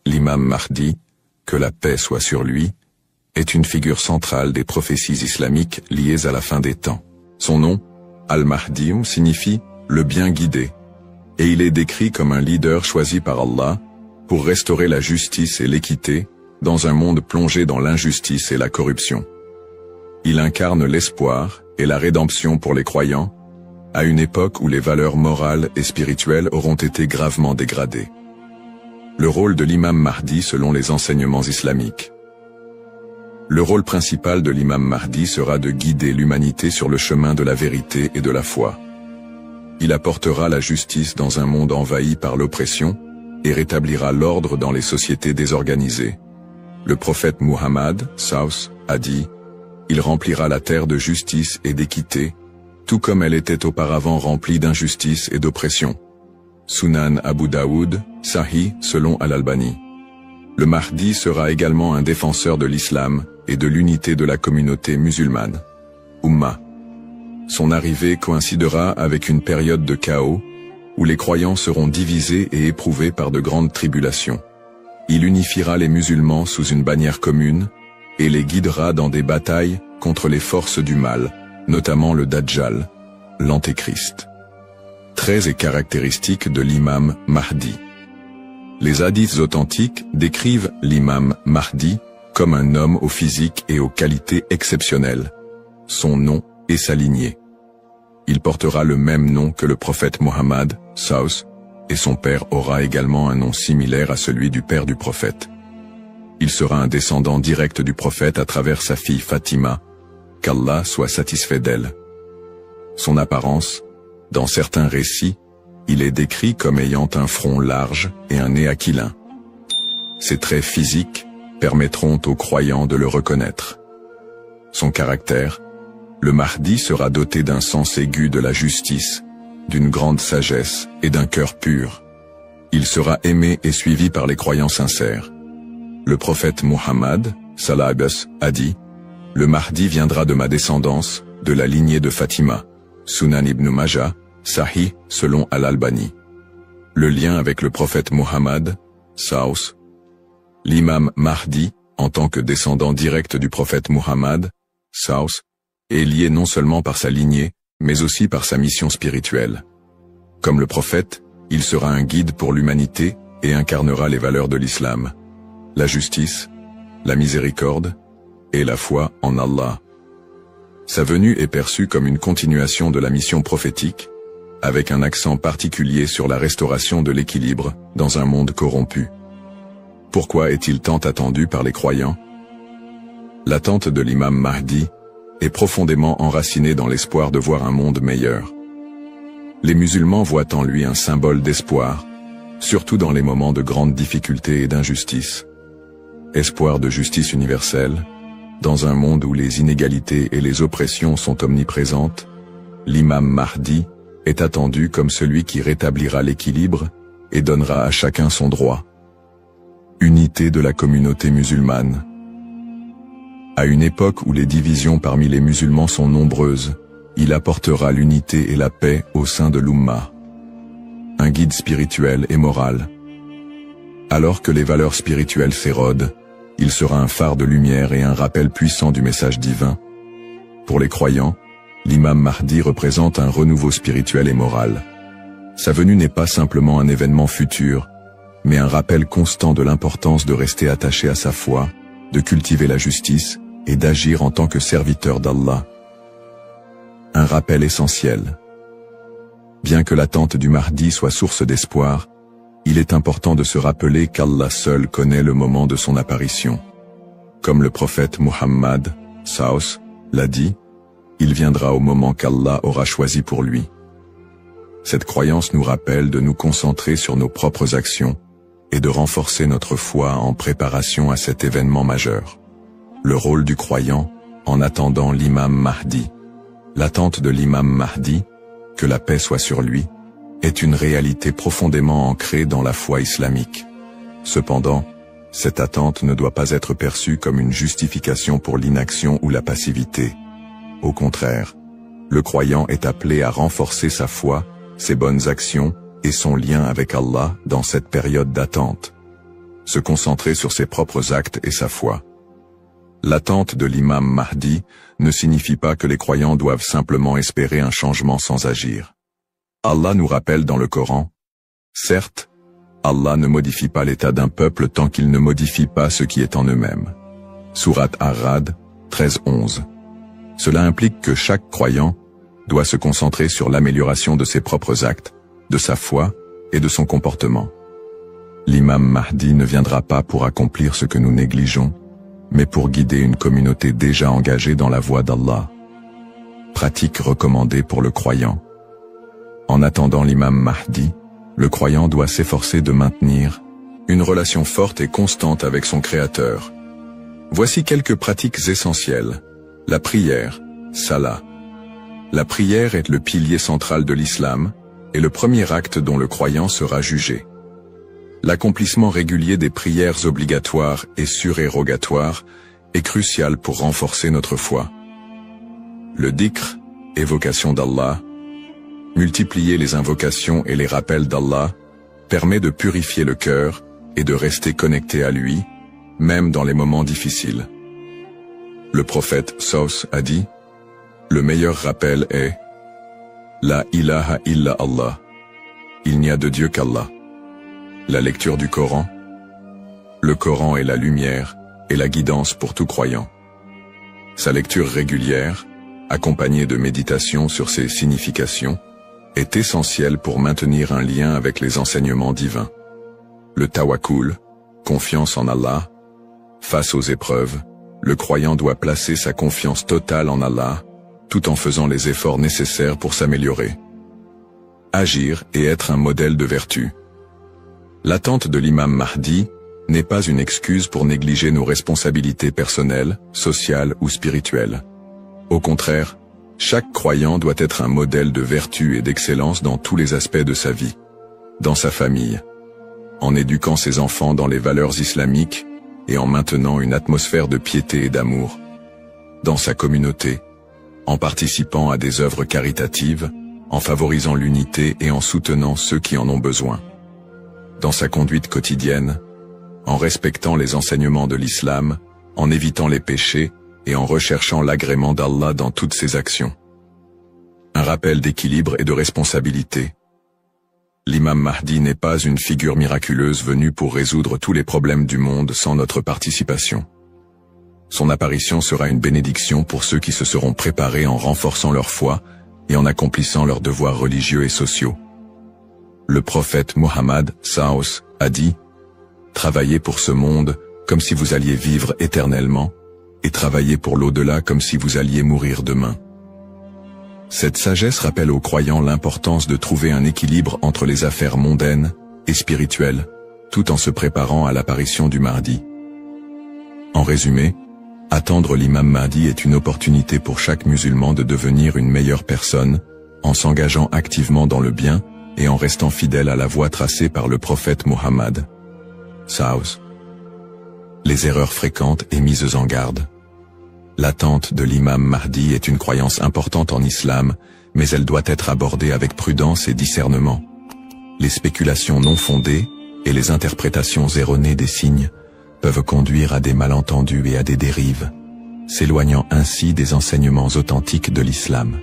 L'imam Mahdi, que la paix soit sur lui, est une figure centrale des prophéties islamiques liées à la fin des temps. Son nom, Al-Mahdi, signifie « le bien guidé », et il est décrit comme un leader choisi par Allah pour restaurer la justice et l'équité dans un monde plongé dans l'injustice et la corruption. Il incarne l'espoir et la rédemption pour les croyants, à une époque où les valeurs morales et spirituelles auront été gravement dégradées. Le rôle de l'imam Mahdi selon les enseignements islamiques. Le rôle principal de l'imam Mahdi sera de guider l'humanité sur le chemin de la vérité et de la foi. Il apportera la justice dans un monde envahi par l'oppression et rétablira l'ordre dans les sociétés désorganisées. Le prophète Muhammad, Saus, a dit « Il remplira la terre de justice et d'équité, tout comme elle était auparavant remplie d'injustice et d'oppression. » Sunan Abu Daoud, Sahih, selon Al-Albani. Le Mahdi sera également un défenseur de l'islam et de l'unité de la communauté musulmane. Ummah. Son arrivée coïncidera avec une période de chaos, où les croyants seront divisés et éprouvés par de grandes tribulations. Il unifiera les musulmans sous une bannière commune, et les guidera dans des batailles contre les forces du mal, notamment le Dajjal, l'Antéchrist. Traits et caractéristiques de l'imam Mahdi. Les hadiths authentiques décrivent l'imam Mahdi comme un homme au physique et aux qualités exceptionnelles. Son nom et sa lignée. Il portera le même nom que le prophète Mohammed, Saus, et son père aura également un nom similaire à celui du père du prophète. Il sera un descendant direct du prophète à travers sa fille Fatima, qu'Allah soit satisfait d'elle. Son apparence, dans certains récits, il est décrit comme ayant un front large et un nez aquilin. Ses traits physiques permettront aux croyants de le reconnaître. Son caractère, le Mahdi sera doté d'un sens aigu de la justice, d'une grande sagesse et d'un cœur pur. Il sera aimé et suivi par les croyants sincères. Le prophète Muhammad, Salabas, a dit « Le Mahdi viendra de ma descendance, de la lignée de Fatima. » Sunan ibn Majah, Sahih, selon Al-Albani. Le lien avec le prophète Muhammad, Saus. L'imam Mahdi, en tant que descendant direct du prophète Muhammad, Saus, est lié non seulement par sa lignée, mais aussi par sa mission spirituelle. Comme le prophète, il sera un guide pour l'humanité et incarnera les valeurs de l'islam, la justice, la miséricorde et la foi en Allah. Sa venue est perçue comme une continuation de la mission prophétique, avec un accent particulier sur la restauration de l'équilibre dans un monde corrompu. Pourquoi est-il tant attendu par les croyants? L'attente de l'imam Mahdi est profondément enracinée dans l'espoir de voir un monde meilleur. Les musulmans voient en lui un symbole d'espoir, surtout dans les moments de grandes difficultés et d'injustice. Espoir de justice universelle, dans un monde où les inégalités et les oppressions sont omniprésentes, l'imam Mahdi est attendu comme celui qui rétablira l'équilibre et donnera à chacun son droit. Unité de la communauté musulmane. À une époque où les divisions parmi les musulmans sont nombreuses, il apportera l'unité et la paix au sein de l'Ummah. Un guide spirituel et moral. Alors que les valeurs spirituelles s'érodent, il sera un phare de lumière et un rappel puissant du message divin. Pour les croyants, l'imam Mahdi représente un renouveau spirituel et moral. Sa venue n'est pas simplement un événement futur, mais un rappel constant de l'importance de rester attaché à sa foi, de cultiver la justice et d'agir en tant que serviteur d'Allah. Un rappel essentiel. Bien que l'attente du Mahdi soit source d'espoir, il est important de se rappeler qu'Allah seul connaît le moment de son apparition. Comme le prophète Muhammad, Saus, l'a dit, il viendra au moment qu'Allah aura choisi pour lui. Cette croyance nous rappelle de nous concentrer sur nos propres actions et de renforcer notre foi en préparation à cet événement majeur. Le rôle du croyant en attendant l'imam Mahdi. L'attente de l'imam Mahdi, que la paix soit sur lui, est une réalité profondément ancrée dans la foi islamique. Cependant, cette attente ne doit pas être perçue comme une justification pour l'inaction ou la passivité. Au contraire, le croyant est appelé à renforcer sa foi, ses bonnes actions et son lien avec Allah dans cette période d'attente. Se concentrer sur ses propres actes et sa foi. L'attente de l'imam Mahdi ne signifie pas que les croyants doivent simplement espérer un changement sans agir. Allah nous rappelle dans le Coran, « Certes, Allah ne modifie pas l'état d'un peuple tant qu'il ne modifie pas ce qui est en eux-mêmes. » Sourate Ar-Ra'd 13-11. Cela implique que chaque croyant doit se concentrer sur l'amélioration de ses propres actes, de sa foi et de son comportement. L'imam Mahdi ne viendra pas pour accomplir ce que nous négligeons, mais pour guider une communauté déjà engagée dans la voie d'Allah. Pratique recommandée pour le croyant. En attendant l'imam Mahdi, le croyant doit s'efforcer de maintenir une relation forte et constante avec son Créateur. Voici quelques pratiques essentielles. La prière, salat. La prière est le pilier central de l'islam et le premier acte dont le croyant sera jugé. L'accomplissement régulier des prières obligatoires et surérogatoires est crucial pour renforcer notre foi. Le dhikr, évocation d'Allah, multiplier les invocations et les rappels d'Allah, permet de purifier le cœur et de rester connecté à lui, même dans les moments difficiles. Le prophète Saus a dit, « Le meilleur rappel est « La ilaha illa Allah » Il n'y a de Dieu qu'Allah. La lecture du Coran. Le Coran est la lumière et la guidance pour tout croyant. Sa lecture régulière, accompagnée de méditation sur ses significations, est essentielle pour maintenir un lien avec les enseignements divins. Le tawakkul, confiance en Allah. Face aux épreuves, le croyant doit placer sa confiance totale en Allah, tout en faisant les efforts nécessaires pour s'améliorer. Agir et être un modèle de vertu. L'attente de l'imam Mahdi n'est pas une excuse pour négliger nos responsabilités personnelles, sociales ou spirituelles. Au contraire, chaque croyant doit être un modèle de vertu et d'excellence dans tous les aspects de sa vie. Dans sa famille, en éduquant ses enfants dans les valeurs islamiques et en maintenant une atmosphère de piété et d'amour. Dans sa communauté, en participant à des œuvres caritatives, en favorisant l'unité et en soutenant ceux qui en ont besoin. Dans sa conduite quotidienne, en respectant les enseignements de l'islam, en évitant les péchés et en recherchant l'agrément d'Allah dans toutes ses actions. Un rappel d'équilibre et de responsabilité. L'imam Mahdi n'est pas une figure miraculeuse venue pour résoudre tous les problèmes du monde sans notre participation. Son apparition sera une bénédiction pour ceux qui se seront préparés en renforçant leur foi et en accomplissant leurs devoirs religieux et sociaux. Le prophète Muhammad Saus a dit « Travaillez pour ce monde comme si vous alliez vivre éternellement, et travaillez pour l'au-delà comme si vous alliez mourir demain. » Cette sagesse rappelle aux croyants l'importance de trouver un équilibre entre les affaires mondaines et spirituelles, tout en se préparant à l'apparition du Mahdi. En résumé, attendre l'imam Mahdi est une opportunité pour chaque musulman de devenir une meilleure personne, en s'engageant activement dans le bien et en restant fidèle à la voie tracée par le prophète Muhammad. Saus. Les erreurs fréquentes et mises en garde. L'attente de l'imam Mahdi est une croyance importante en islam, mais elle doit être abordée avec prudence et discernement. Les spéculations non fondées et les interprétations erronées des signes peuvent conduire à des malentendus et à des dérives, s'éloignant ainsi des enseignements authentiques de l'islam.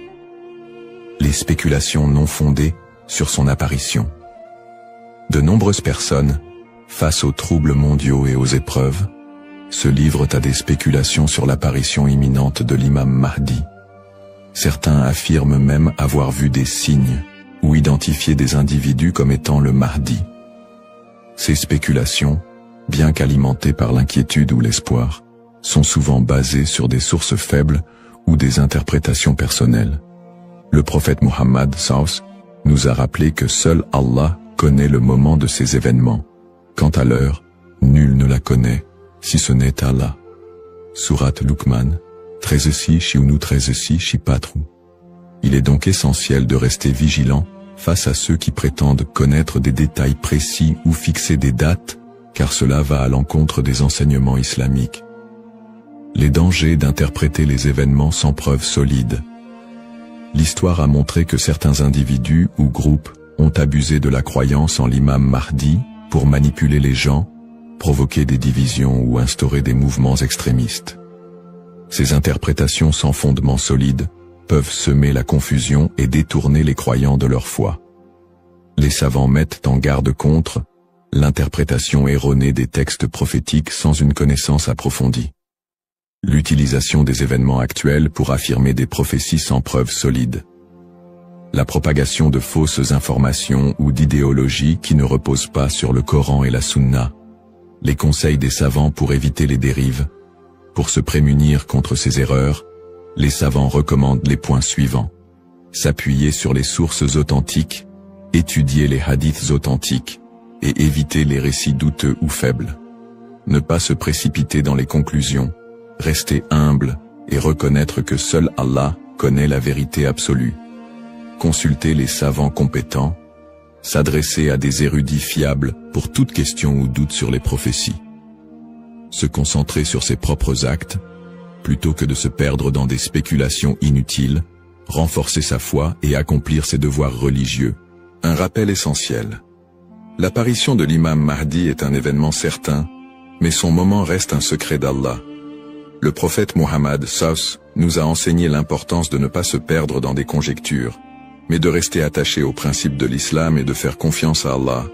Les spéculations non fondées sur son apparition. De nombreuses personnes, face aux troubles mondiaux et aux épreuves, se livrent à des spéculations sur l'apparition imminente de l'imam Mahdi. Certains affirment même avoir vu des signes ou identifié des individus comme étant le Mahdi. Ces spéculations, bien qu'alimentées par l'inquiétude ou l'espoir, sont souvent basées sur des sources faibles ou des interprétations personnelles. Le prophète Muhammad Saus nous a rappelé que seul Allah connaît le moment de ces événements. Quant à l'heure, nul ne la connaît, si ce n'est Allah. Sourate Luqman, 13-6 13-6 4. Il est donc essentiel de rester vigilant face à ceux qui prétendent connaître des détails précis ou fixer des dates, car cela va à l'encontre des enseignements islamiques. Les dangers d'interpréter les événements sans preuves solides. L'histoire a montré que certains individus ou groupes ont abusé de la croyance en l'imam Mahdi pour manipuler les gens, provoquer des divisions ou instaurer des mouvements extrémistes. Ces interprétations sans fondement solide peuvent semer la confusion et détourner les croyants de leur foi. Les savants mettent en garde contre l'interprétation erronée des textes prophétiques sans une connaissance approfondie. L'utilisation des événements actuels pour affirmer des prophéties sans preuves solides. La propagation de fausses informations ou d'idéologies qui ne reposent pas sur le Coran et la Sunna. Les conseils des savants pour éviter les dérives. Pour se prémunir contre ces erreurs, les savants recommandent les points suivants. S'appuyer sur les sources authentiques, étudier les hadiths authentiques, et éviter les récits douteux ou faibles. Ne pas se précipiter dans les conclusions, rester humble et reconnaître que seul Allah connaît la vérité absolue. Consulter les savants compétents, s'adresser à des érudits fiables pour toute question ou doute sur les prophéties. Se concentrer sur ses propres actes, plutôt que de se perdre dans des spéculations inutiles, renforcer sa foi et accomplir ses devoirs religieux. Un rappel essentiel. L'apparition de l'imam Mahdi est un événement certain, mais son moment reste un secret d'Allah. Le prophète Muhammad SAW nous a enseigné l'importance de ne pas se perdre dans des conjectures, mais de rester attaché aux principes de l'islam et de faire confiance à Allah.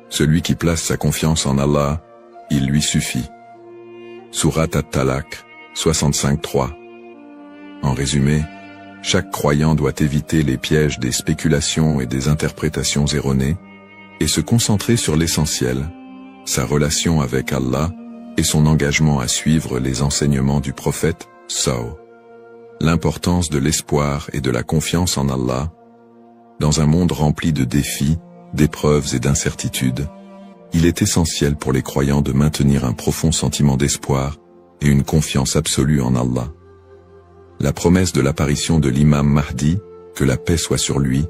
Celui qui place sa confiance en Allah, il lui suffit. Sourate At-Talaq, 65-3. En résumé, chaque croyant doit éviter les pièges des spéculations et des interprétations erronées, et se concentrer sur l'essentiel, sa relation avec Allah et son engagement à suivre les enseignements du prophète SAW. L'importance de l'espoir et de la confiance en Allah. Dans un monde rempli de défis, d'épreuves et d'incertitudes, il est essentiel pour les croyants de maintenir un profond sentiment d'espoir et une confiance absolue en Allah. La promesse de l'apparition de l'imam Mahdi, que la paix soit sur lui,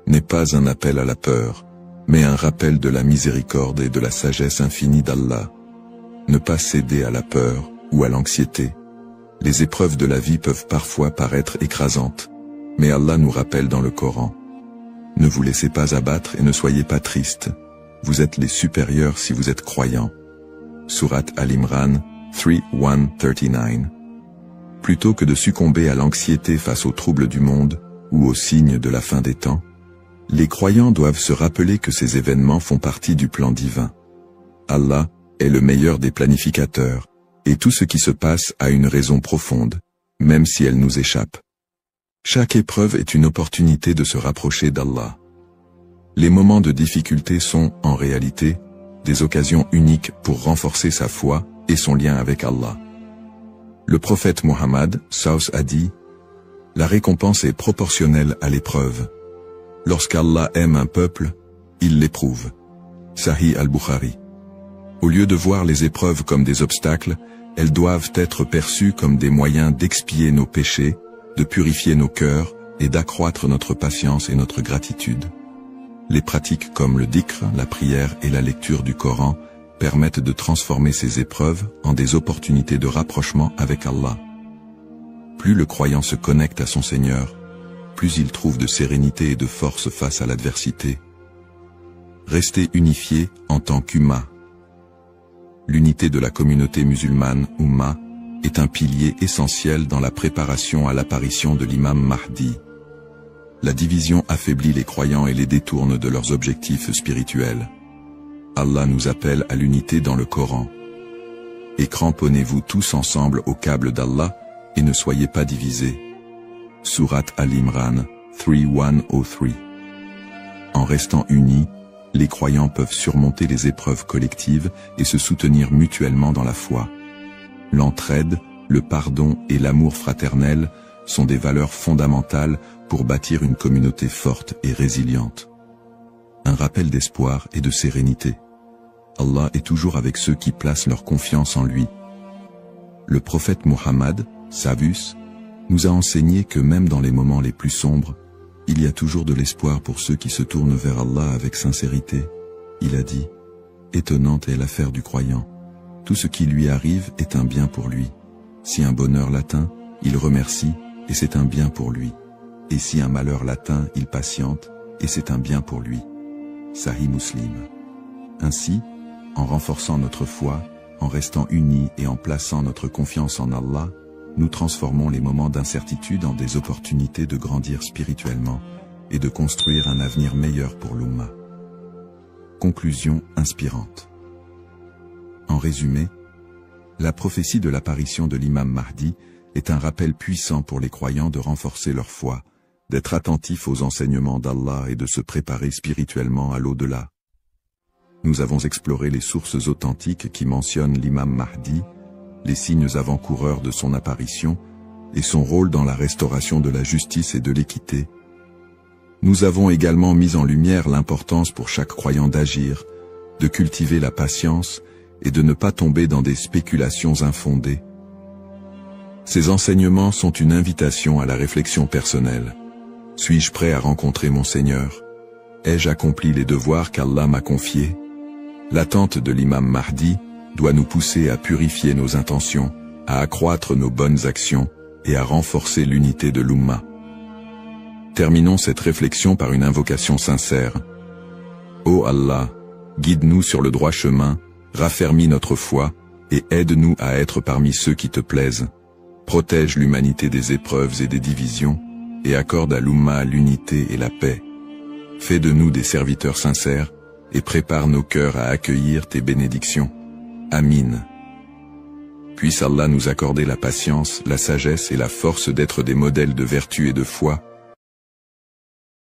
n'est pas un appel à la peur, mais un rappel de la miséricorde et de la sagesse infinie d'Allah. Ne pas céder à la peur ou à l'anxiété. Les épreuves de la vie peuvent parfois paraître écrasantes, mais Allah nous rappelle dans le Coran. Ne vous laissez pas abattre et ne soyez pas tristes. Vous êtes les supérieurs si vous êtes croyants. Sourate Al-Imran 3:1-39. Plutôt que de succomber à l'anxiété face aux troubles du monde ou aux signes de la fin des temps, les croyants doivent se rappeler que ces événements font partie du plan divin. Allah est le meilleur des planificateurs, et tout ce qui se passe a une raison profonde, même si elle nous échappe. Chaque épreuve est une opportunité de se rapprocher d'Allah. Les moments de difficulté sont, en réalité, des occasions uniques pour renforcer sa foi et son lien avec Allah. Le prophète Muhammad SAW a dit « La récompense est proportionnelle à l'épreuve. Lorsqu'Allah aime un peuple, il l'éprouve. » Sahih al-Bukhari. Au lieu de voir les épreuves comme des obstacles, elles doivent être perçues comme des moyens d'expier nos péchés, de purifier nos cœurs et d'accroître notre patience et notre gratitude. Les pratiques comme le dhikr, la prière et la lecture du Coran permettent de transformer ces épreuves en des opportunités de rapprochement avec Allah. Plus le croyant se connecte à son Seigneur, plus il trouve de sérénité et de force face à l'adversité. Rester unifié en tant qu'Umma. L'unité de la communauté musulmane, Umma, est un pilier essentiel dans la préparation à l'apparition de l'imam Mahdi. La division affaiblit les croyants et les détourne de leurs objectifs spirituels. Allah nous appelle à l'unité dans le Coran. Et cramponnez-vous tous ensemble au câble d'Allah et ne soyez pas divisés. Sourate Al-Imran 3:1-3. En restant unis, les croyants peuvent surmonter les épreuves collectives et se soutenir mutuellement dans la foi. L'entraide, le pardon et l'amour fraternel sont des valeurs fondamentales pour bâtir une communauté forte et résiliente. Un rappel d'espoir et de sérénité. Allah est toujours avec ceux qui placent leur confiance en lui. Le prophète Muhammad, Savus, nous a enseigné que même dans les moments les plus sombres, il y a toujours de l'espoir pour ceux qui se tournent vers Allah avec sincérité. Il a dit, « Étonnante est l'affaire du croyant. Tout ce qui lui arrive est un bien pour lui. Si un bonheur l'atteint, il remercie, et c'est un bien pour lui. Et si un malheur l'atteint, il patiente, et c'est un bien pour lui. » Sahih Muslim. Ainsi, en renforçant notre foi, en restant unis et en plaçant notre confiance en Allah, nous transformons les moments d'incertitude en des opportunités de grandir spirituellement et de construire un avenir meilleur pour l'Ummah. Conclusion inspirante. En résumé, la prophétie de l'apparition de l'imam Mahdi est un rappel puissant pour les croyants de renforcer leur foi, d'être attentifs aux enseignements d'Allah et de se préparer spirituellement à l'au-delà. Nous avons exploré les sources authentiques qui mentionnent l'imam Mahdi, les signes avant-coureurs de son apparition et son rôle dans la restauration de la justice et de l'équité. Nous avons également mis en lumière l'importance pour chaque croyant d'agir, de cultiver la patience et de ne pas tomber dans des spéculations infondées. Ces enseignements sont une invitation à la réflexion personnelle. Suis-je prêt à rencontrer mon Seigneur? Ai-je accompli les devoirs qu'Allah m'a confiés? L'attente de l'imam Mahdi doit nous pousser à purifier nos intentions, à accroître nos bonnes actions et à renforcer l'unité de l'Ummah. Terminons cette réflexion par une invocation sincère. Ô Allah, guide-nous sur le droit chemin, raffermis notre foi et aide-nous à être parmi ceux qui te plaisent. Protège l'humanité des épreuves et des divisions et accorde à l'Ummah l'unité et la paix. Fais de nous des serviteurs sincères et prépare nos cœurs à accueillir tes bénédictions. Amin. Puisse Allah nous accorder la patience, la sagesse et la force d'être des modèles de vertu et de foi,